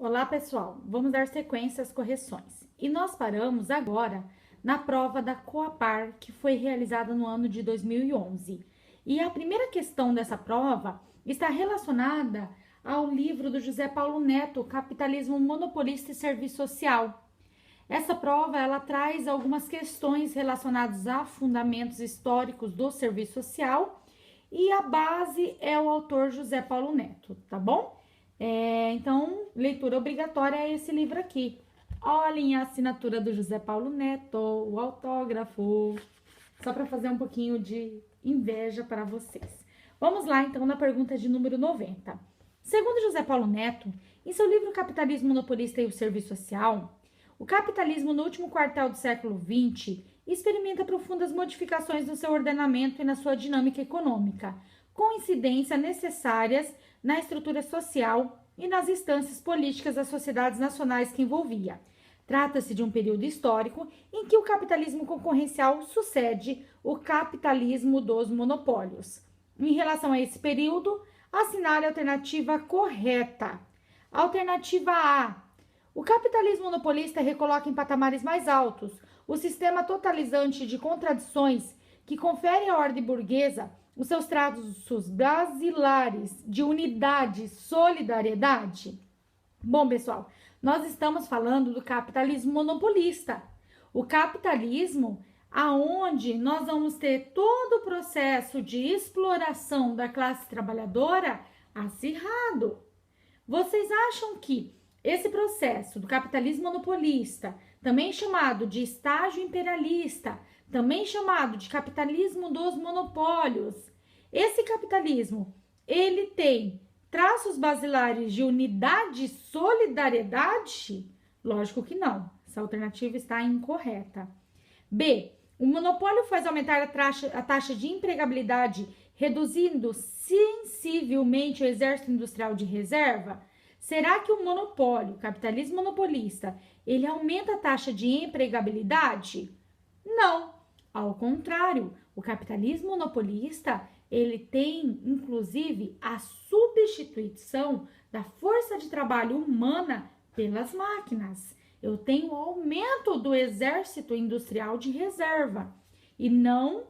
Olá, pessoal! Vamos dar sequência às correções. E nós paramos agora na prova da Coapar, que foi realizada no ano de 2011. E a primeira questão dessa prova está relacionada ao livro do José Paulo Neto, Capitalismo Monopolista e Serviço Social. Essa prova, ela traz algumas questões relacionadas a fundamentos históricos do serviço social e a base é o autor José Paulo Neto, tá bom? Então, leitura obrigatória é esse livro aqui. Olhem a assinatura do José Paulo Neto, o autógrafo, só para fazer um pouquinho de inveja para vocês. Vamos lá, então, na pergunta de número 90. Segundo José Paulo Neto, em seu livro Capitalismo Monopolista e o Serviço Social, o capitalismo no último quartel do século XX experimenta profundas modificações no seu ordenamento e na sua dinâmica econômica, com incidência necessárias na estrutura social e nas instâncias políticas das sociedades nacionais que envolvia. Trata-se de um período histórico em que o capitalismo concorrencial sucede o capitalismo dos monopólios. Em relação a esse período, assinale a alternativa correta. Alternativa A. O capitalismo monopolista recoloca em patamares mais altos o sistema totalizante de contradições que confere à ordem burguesa os seus traços basilares de unidade e solidariedade? Bom, pessoal, nós estamos falando do capitalismo monopolista. O capitalismo aonde nós vamos ter todo o processo de exploração da classe trabalhadora acirrado. Vocês acham que esse processo do capitalismo monopolista, também chamado de estágio imperialista, também chamado de capitalismo dos monopólios, esse capitalismo, ele tem traços basilares de unidade e solidariedade? Lógico que não. Essa alternativa está incorreta. B. O monopólio faz aumentar a taxa de empregabilidade, reduzindo sensivelmente o exército industrial de reserva? Será que o monopólio, o capitalismo monopolista, ele aumenta a taxa de empregabilidade? Não. Ao contrário, o capitalismo monopolista, ele tem, inclusive, a substituição da força de trabalho humana pelas máquinas. Eu tenho o aumento do exército industrial de reserva e não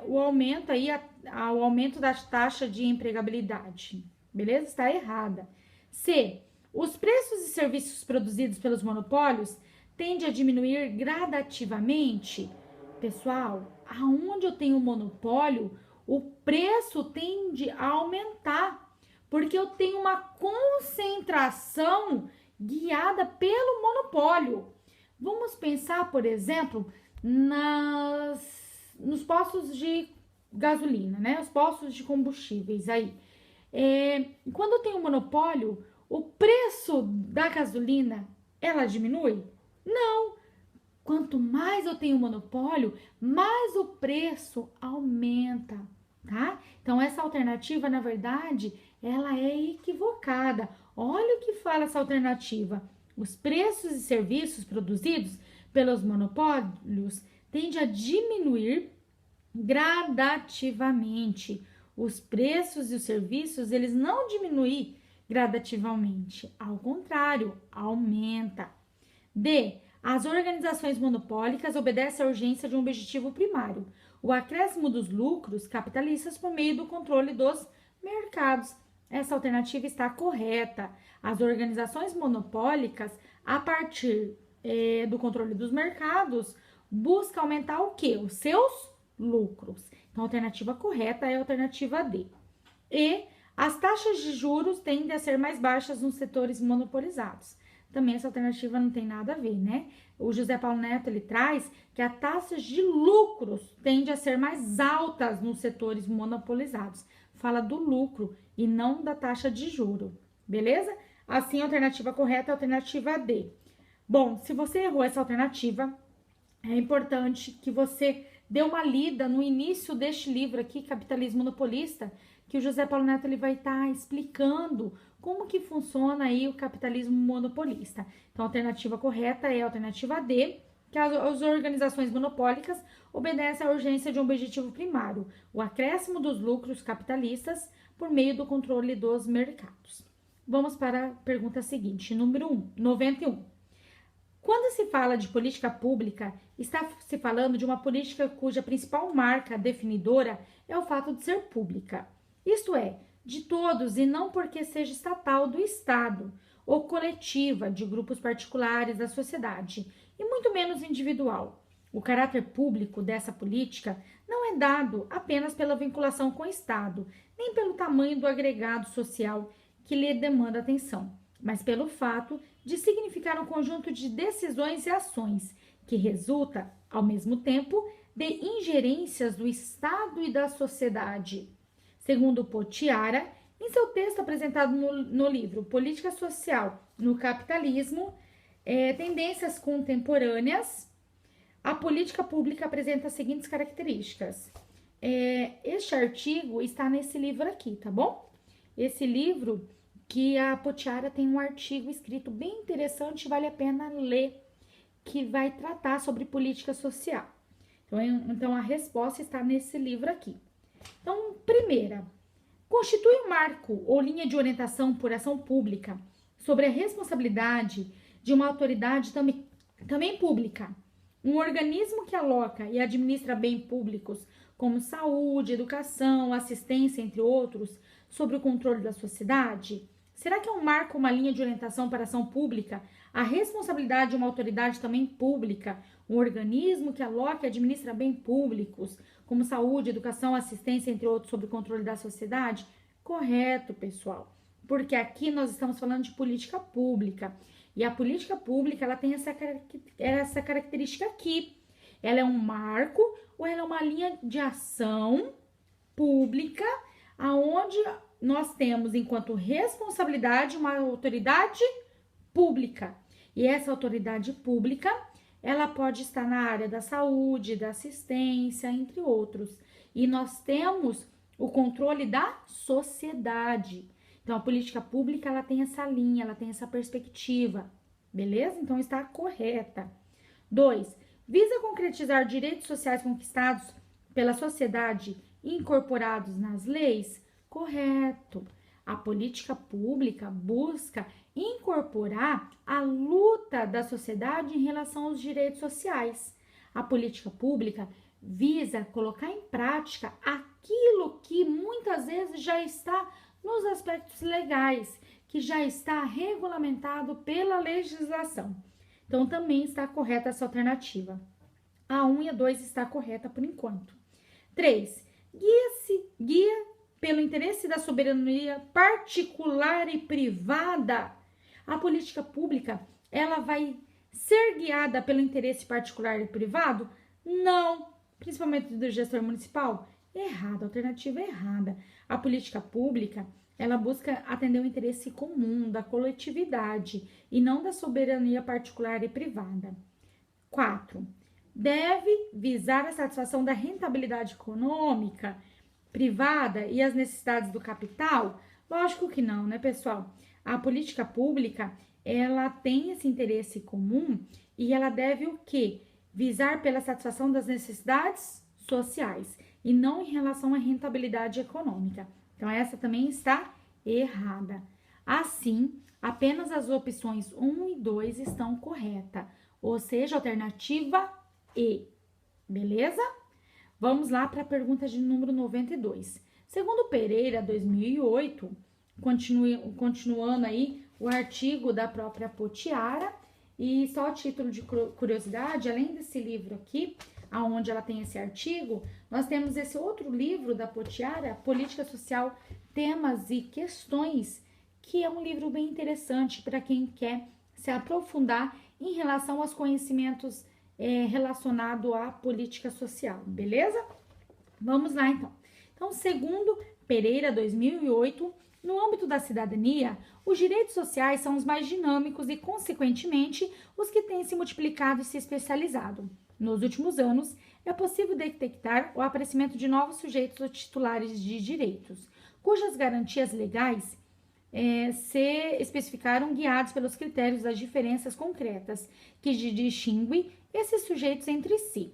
o aumento da taxa de empregabilidade. Beleza? Está errada. C. Os preços e serviços produzidos pelos monopólios tendem a diminuir gradativamente. Pessoal, aonde eu tenho monopólio, o preço tende a aumentar, porque eu tenho uma concentração guiada pelo monopólio. Vamos pensar, por exemplo, nos postos de gasolina, né? Os postos de combustíveis aí. Quando eu tenho monopólio, o preço da gasolina, ela diminui? Não. Quanto mais eu tenho monopólio, mais o preço aumenta, tá? Então, essa alternativa, na verdade, ela é equivocada. Olha o que fala essa alternativa. Os preços e serviços produzidos pelos monopólios tendem a diminuir gradativamente. Os preços e os serviços, eles não diminuem gradativamente. Ao contrário, aumenta. D. As organizações monopólicas obedecem à urgência de um objetivo primário, o acréscimo dos lucros capitalistas por meio do controle dos mercados. Essa alternativa está correta. As organizações monopólicas, a partir do controle dos mercados, buscam aumentar o quê? Os seus lucros. Então, a alternativa correta é a alternativa D. E as taxas de juros tendem a ser mais baixas nos setores monopolizados. Também essa alternativa não tem nada a ver, né? O José Paulo Neto, ele traz que as taxas de lucros tendem a ser mais altas nos setores monopolizados. Fala do lucro e não da taxa de juro, beleza? Assim, a alternativa correta é a alternativa D. Bom, se você errou essa alternativa, é importante que você dê uma lida no início deste livro aqui, Capitalismo Monopolista, que o José Paulo Neto ele vai estar explicando como que funciona aí o capitalismo monopolista. Então, a alternativa correta é a alternativa D, que as organizações monopólicas obedecem à urgência de um objetivo primário, o acréscimo dos lucros capitalistas por meio do controle dos mercados. vamos para a pergunta seguinte, número 91. Quando se fala de política pública, está se falando de uma política cuja principal marca definidora é o fato de ser pública. Isto é, de todos e não porque seja estatal do Estado ou coletiva de grupos particulares da sociedade, e muito menos individual. O caráter público dessa política não é dado apenas pela vinculação com o Estado, nem pelo tamanho do agregado social que lhe demanda atenção, mas pelo fato de significar um conjunto de decisões e ações que resulta, ao mesmo tempo, de ingerências do Estado e da sociedade. Segundo Potiara, em seu texto apresentado no livro Política Social no Capitalismo, Tendências Contemporâneas, a política pública apresenta as seguintes características. Este artigo está nesse livro aqui, tá bom? Esse livro que a Potiara tem um artigo escrito bem interessante, vale a pena ler, que vai tratar sobre política social. Então a resposta está nesse livro aqui. Então, primeira, constitui um marco ou linha de orientação por ação pública sobre a responsabilidade de uma autoridade também pública, um organismo que aloca e administra bens públicos como saúde, educação, assistência, entre outros, sobre o controle da sociedade? Será que é um marco, uma linha de orientação para a ação pública, a responsabilidade de uma autoridade também pública, um organismo que aloca e administra bens públicos, como saúde, educação, assistência, entre outros, sobre o controle da sociedade? Correto, pessoal, porque aqui nós estamos falando de política pública, e a política pública ela tem essa característica aqui. Ela é um marco ou ela é uma linha de ação pública, aonde nós temos, enquanto responsabilidade, uma autoridade pública. E essa autoridade pública, ela pode estar na área da saúde, da assistência, entre outros. E nós temos o controle da sociedade. Então, a política pública, ela tem essa linha, ela tem essa perspectiva. Beleza? Então, está correta. 2. Visa concretizar direitos sociais conquistados pela sociedade e incorporados nas leis? Correto. A política pública busca incorporar a luta da sociedade em relação aos direitos sociais. A política pública visa colocar em prática aquilo que muitas vezes já está nos aspectos legais, que já está regulamentado pela legislação. Então, também está correta essa alternativa. A 1 e a 2 está correta por enquanto. 3. Guia pelo interesse da soberania particular e privada. A política pública, ela vai ser guiada pelo interesse particular e privado? Não, principalmente do gestor municipal. Errado, alternativa errada. A política pública, ela busca atender o interesse comum da coletividade e não da soberania particular e privada. 4. Deve visar a satisfação da rentabilidade econômica privada e as necessidades do capital? Lógico que não, né, pessoal? A política pública, ela tem esse interesse comum e ela deve o quê? Visar pela satisfação das necessidades sociais e não em relação à rentabilidade econômica. Então, essa também está errada. Assim, apenas as opções 1 e 2 estão corretas, ou seja, alternativa E. Beleza? Vamos lá para a pergunta de número 92. Segundo Pereira, 2008, continuando aí o artigo da própria Potiara, e só a título de curiosidade, além desse livro aqui, aonde ela tem esse artigo, nós temos esse outro livro da Potiara, Política Social, Temas e Questões, que é um livro bem interessante para quem quer se aprofundar em relação aos conhecimentos relacionados à política social, beleza? Vamos lá, então. Então, segundo Pereira, 2008, no âmbito da cidadania, os direitos sociais são os mais dinâmicos e, consequentemente, os que têm se multiplicado e se especializado. Nos últimos anos, é possível detectar o aparecimento de novos sujeitos ou titulares de direitos, cujas garantias legais se especificaram guiados pelos critérios das diferenças concretas que distinguem esses sujeitos entre si,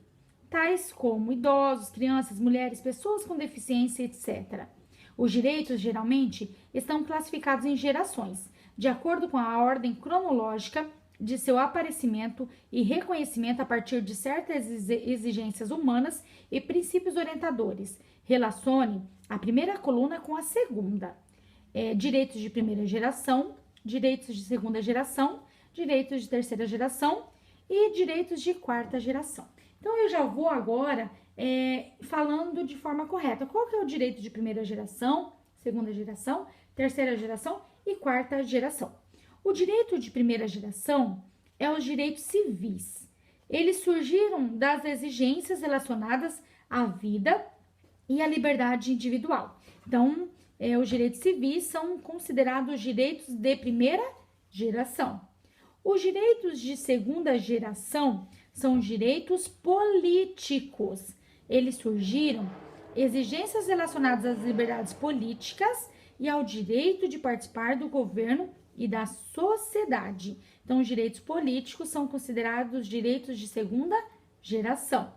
tais como idosos, crianças, mulheres, pessoas com deficiência, etc. Os direitos, geralmente, estão classificados em gerações, de acordo com a ordem cronológica de seu aparecimento e reconhecimento a partir de certas exigências humanas e princípios orientadores. Relacione a primeira coluna com a segunda. Direitos de primeira geração, direitos de segunda geração, direitos de terceira geração e direitos de quarta geração. Então, eu já vou agora falando de forma correta. Qual que é o direito de primeira geração, segunda geração, terceira geração e quarta geração? O direito de primeira geração é os direitos civis. Eles surgiram das exigências relacionadas à vida e à liberdade individual. Então, os direitos civis são considerados direitos de primeira geração. Os direitos de segunda geração são direitos políticos. Eles surgiram exigências relacionadas às liberdades políticas e ao direito de participar do governo e da sociedade. Então, os direitos políticos são considerados direitos de segunda geração.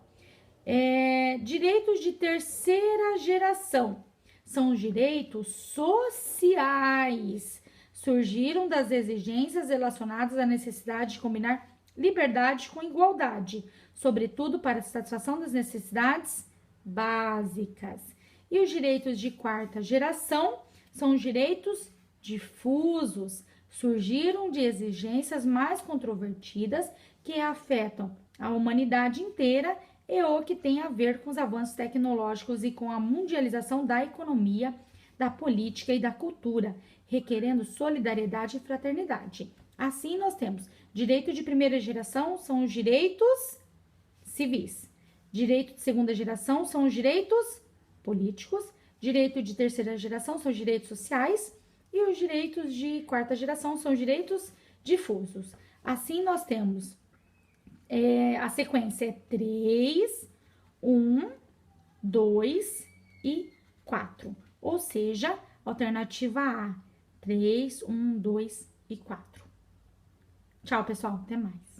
Direitos de terceira geração são os direitos sociais. Surgiram das exigências relacionadas à necessidade de combinar liberdade com igualdade, sobretudo para a satisfação das necessidades básicas. E os direitos de quarta geração são os direitos difusos. Surgiram de exigências mais controvertidas que afetam a humanidade inteira e o que tem a ver com os avanços tecnológicos e com a mundialização da economia, da política e da cultura, requerendo solidariedade e fraternidade. Assim, nós temos direito de primeira geração são os direitos civis. Direito de segunda geração são os direitos políticos. Direito de terceira geração são os direitos sociais. E os direitos de quarta geração são os direitos difusos. Assim, nós temos a sequência 3, 1, 2 e 4. Ou seja, alternativa A, 3, 1, 2 e 4. Tchau, pessoal. Até mais.